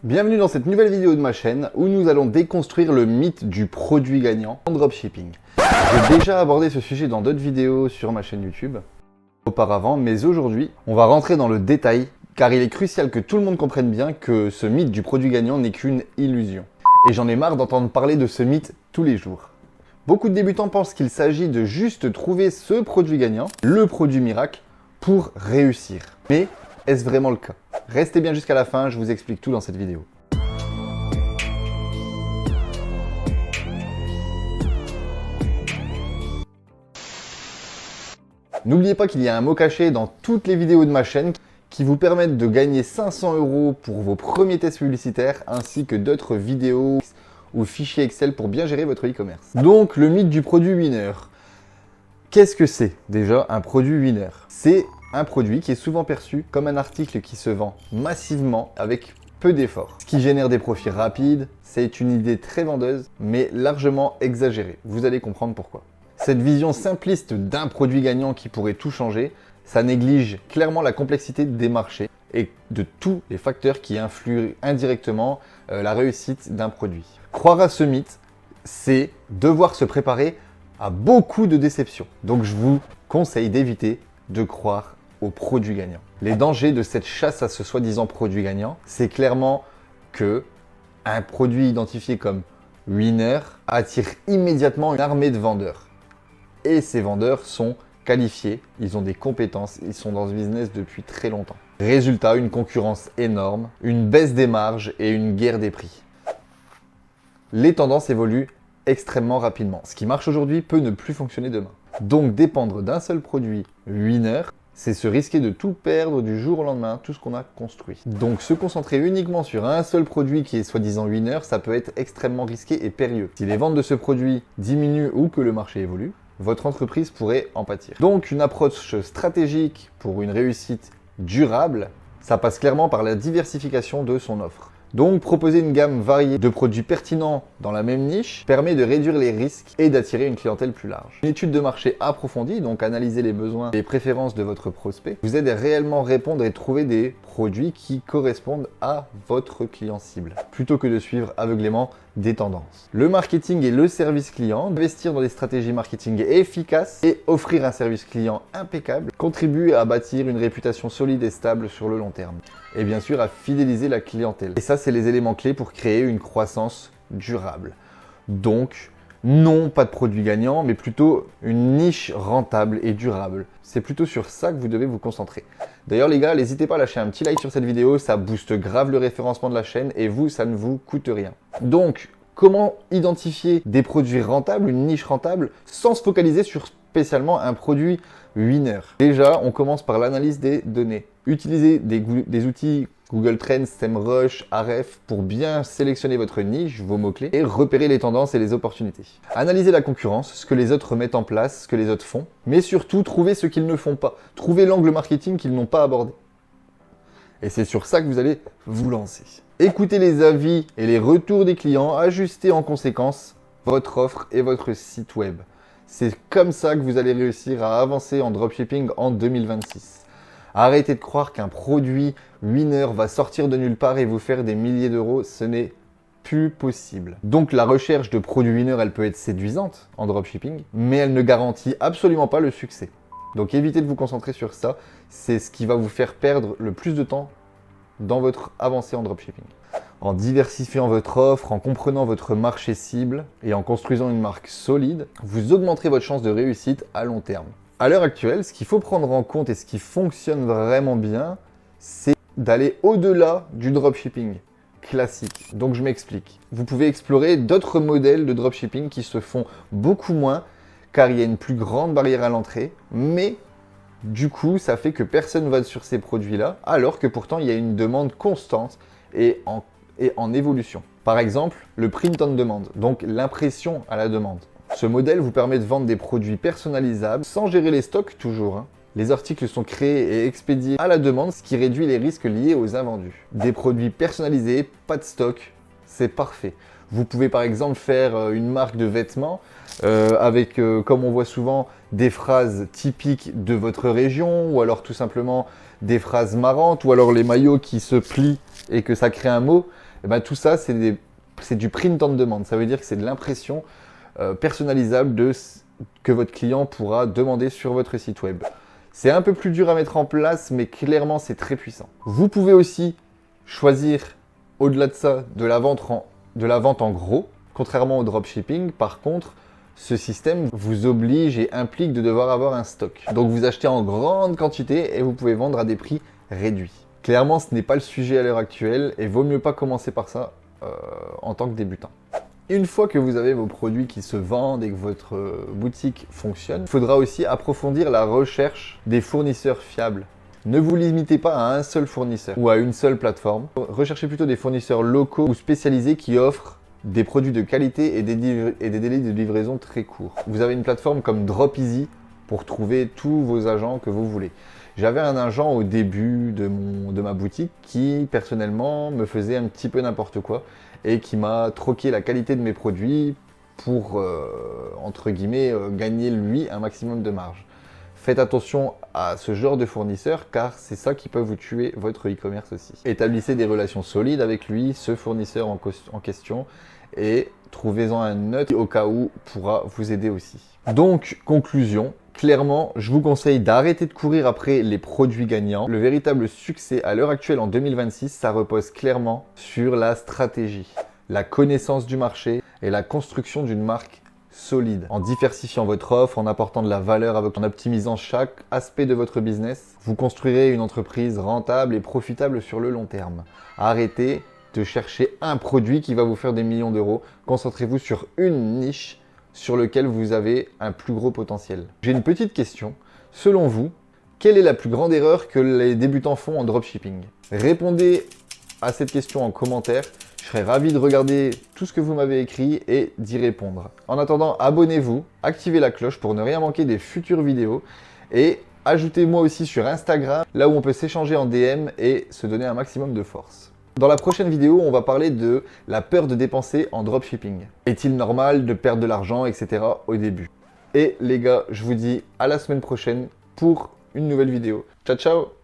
Bienvenue dans cette nouvelle vidéo de ma chaîne où nous allons déconstruire le mythe du produit gagnant en dropshipping. J'ai déjà abordé ce sujet dans d'autres vidéos sur ma chaîne YouTube auparavant, mais aujourd'hui, on va rentrer dans le détail car il est crucial que tout le monde comprenne bien que ce mythe du produit gagnant n'est qu'une illusion. Et j'en ai marre d'entendre parler de ce mythe tous les jours. Beaucoup de débutants pensent qu'il s'agit de juste trouver ce produit gagnant, le produit miracle, pour réussir. Mais est-ce vraiment le cas? Restez bien jusqu'à la fin, je vous explique tout dans cette vidéo. N'oubliez pas qu'il y a un mot caché dans toutes les vidéos de ma chaîne qui vous permettent de gagner 500 € pour vos premiers tests publicitaires ainsi que d'autres vidéos ou fichiers Excel pour bien gérer votre e-commerce. Donc le mythe du produit winner. Qu'est-ce que c'est déjà un produit winner? C'est un produit qui est souvent perçu comme un article qui se vend massivement avec peu d'efforts. Ce qui génère des profits rapides, c'est une idée très vendeuse mais largement exagérée. Vous allez comprendre pourquoi. Cette vision simpliste d'un produit gagnant qui pourrait tout changer, ça néglige clairement la complexité des marchés et de tous les facteurs qui influent indirectement la réussite d'un produit. Croire à ce mythe, c'est devoir se préparer à beaucoup de déceptions. Donc je vous conseille d'éviter de croire au produit gagnant. Les dangers de cette chasse à ce soi-disant produit gagnant, c'est clairement que un produit identifié comme winner attire immédiatement une armée de vendeurs. Et ces vendeurs sont qualifiés, ils ont des compétences, ils sont dans ce business depuis très longtemps. Résultat, une concurrence énorme, une baisse des marges et une guerre des prix. Les tendances évoluent extrêmement rapidement. Ce qui marche aujourd'hui peut ne plus fonctionner demain. Donc dépendre d'un seul produit winner, c'est se risquer de tout perdre du jour au lendemain, tout ce qu'on a construit. Donc se concentrer uniquement sur un seul produit qui est soi-disant winner, ça peut être extrêmement risqué et périlleux. Si les ventes de ce produit diminuent ou que le marché évolue, votre entreprise pourrait en pâtir. Donc une approche stratégique pour une réussite durable, ça passe clairement par la diversification de son offre. Donc proposer une gamme variée de produits pertinents dans la même niche permet de réduire les risques et d'attirer une clientèle plus large. Une étude de marché approfondie, donc analyser les besoins et les préférences de votre prospect, vous aide à réellement répondre et trouver des produits qui correspondent à votre client cible, plutôt que de suivre aveuglément des tendances. Le marketing et le service client, investir dans des stratégies marketing efficaces et offrir un service client impeccable, contribuent à bâtir une réputation solide et stable sur le long terme. Et bien sûr à fidéliser la clientèle. Et ça, c'est les éléments clés pour créer une croissance durable. Donc, non, pas de produit gagnant, mais plutôt une niche rentable et durable. C'est plutôt sur ça que vous devez vous concentrer. D'ailleurs les gars, n'hésitez pas à lâcher un petit like sur cette vidéo, ça booste grave le référencement de la chaîne et vous, ça ne vous coûte rien. Donc, comment identifier des produits rentables, une niche rentable, sans se focaliser sur spécialement un produit winner? Déjà, on commence par l'analyse des données. Utilisez des outils Google Trends, SEMrush, Ahrefs pour bien sélectionner votre niche, vos mots-clés et repérer les tendances et les opportunités. Analysez la concurrence, ce que les autres mettent en place, ce que les autres font, mais surtout trouvez ce qu'ils ne font pas. Trouvez l'angle marketing qu'ils n'ont pas abordé. Et c'est sur ça que vous allez vous lancer. Écoutez les avis et les retours des clients, ajustez en conséquence votre offre et votre site web. C'est comme ça que vous allez réussir à avancer en dropshipping en 2026. Arrêtez de croire qu'un produit winner va sortir de nulle part et vous faire des milliers d'euros, ce n'est plus possible. Donc la recherche de produits winner, elle peut être séduisante en dropshipping, mais elle ne garantit absolument pas le succès. Donc évitez de vous concentrer sur ça, c'est ce qui va vous faire perdre le plus de temps dans votre avancée en dropshipping. En diversifiant votre offre, en comprenant votre marché cible et en construisant une marque solide, vous augmenterez votre chance de réussite à long terme. À l'heure actuelle, ce qu'il faut prendre en compte et ce qui fonctionne vraiment bien, c'est d'aller au-delà du dropshipping classique. Donc je m'explique. Vous pouvez explorer d'autres modèles de dropshipping qui se font beaucoup moins car il y a une plus grande barrière à l'entrée, mais du coup, ça fait que personne ne va sur ces produits-là, alors que pourtant il y a une demande constante et en évolution. Par exemple, le print on demand, donc l'impression à la demande. Ce modèle vous permet de vendre des produits personnalisables sans gérer les stocks toujours. Les articles sont créés et expédiés à la demande, ce qui réduit les risques liés aux invendus. Des produits personnalisés, pas de stock, c'est parfait. Vous pouvez par exemple faire une marque de vêtements avec, comme on voit souvent, des phrases typiques de votre région ou alors tout simplement des phrases marrantes ou alors les maillots qui se plient et que ça crée un mot, et ben tout ça c'est du print on demand. Ça veut dire que c'est de l'impression personnalisable que votre client pourra demander sur votre site web. C'est un peu plus dur à mettre en place, mais clairement c'est très puissant. Vous pouvez aussi choisir au-delà de ça de la vente en gros. Contrairement au dropshipping, par contre, ce système vous oblige et implique de devoir avoir un stock. Donc vous achetez en grande quantité et vous pouvez vendre à des prix réduits. Clairement, ce n'est pas le sujet à l'heure actuelle et vaut mieux pas commencer par ça en tant que débutant. Une fois que vous avez vos produits qui se vendent et que votre boutique fonctionne, il faudra aussi approfondir la recherche des fournisseurs fiables. Ne vous limitez pas à un seul fournisseur ou à une seule plateforme. Recherchez plutôt des fournisseurs locaux ou spécialisés qui offrent des produits de qualité et des délais de livraison très courts. Vous avez une plateforme comme DropEasy pour trouver tous vos agents que vous voulez. J'avais un agent au début de ma boutique qui, personnellement, me faisait un petit peu n'importe quoi et qui m'a troqué la qualité de mes produits pour, entre guillemets, gagner lui un maximum de marge. Faites attention à ce genre de fournisseur car c'est ça qui peut vous tuer votre e-commerce aussi. Établissez des relations solides avec lui, ce fournisseur en question, et trouvez-en un neutre qui, au cas où, pourra vous aider aussi. Donc, conclusion, clairement, je vous conseille d'arrêter de courir après les produits gagnants. Le véritable succès à l'heure actuelle en 2026, ça repose clairement sur la stratégie, la connaissance du marché et la construction d'une marque solide. En diversifiant votre offre, en apportant de la valeur, en optimisant chaque aspect de votre business, vous construirez une entreprise rentable et profitable sur le long terme. Arrêtez de chercher un produit qui va vous faire des millions d'euros. Concentrez-vous sur une niche sur laquelle vous avez un plus gros potentiel. J'ai une petite question. Selon vous, quelle est la plus grande erreur que les débutants font en dropshipping? Répondez à cette question en commentaire. Je serais ravi de regarder tout ce que vous m'avez écrit et d'y répondre. En attendant, abonnez-vous, activez la cloche pour ne rien manquer des futures vidéos et ajoutez-moi aussi sur Instagram, là où on peut s'échanger en DM et se donner un maximum de force. Dans la prochaine vidéo, on va parler de la peur de dépenser en dropshipping. Est-il normal de perdre de l'argent, etc. au début? Et les gars, je vous dis à la semaine prochaine pour une nouvelle vidéo. Ciao, ciao!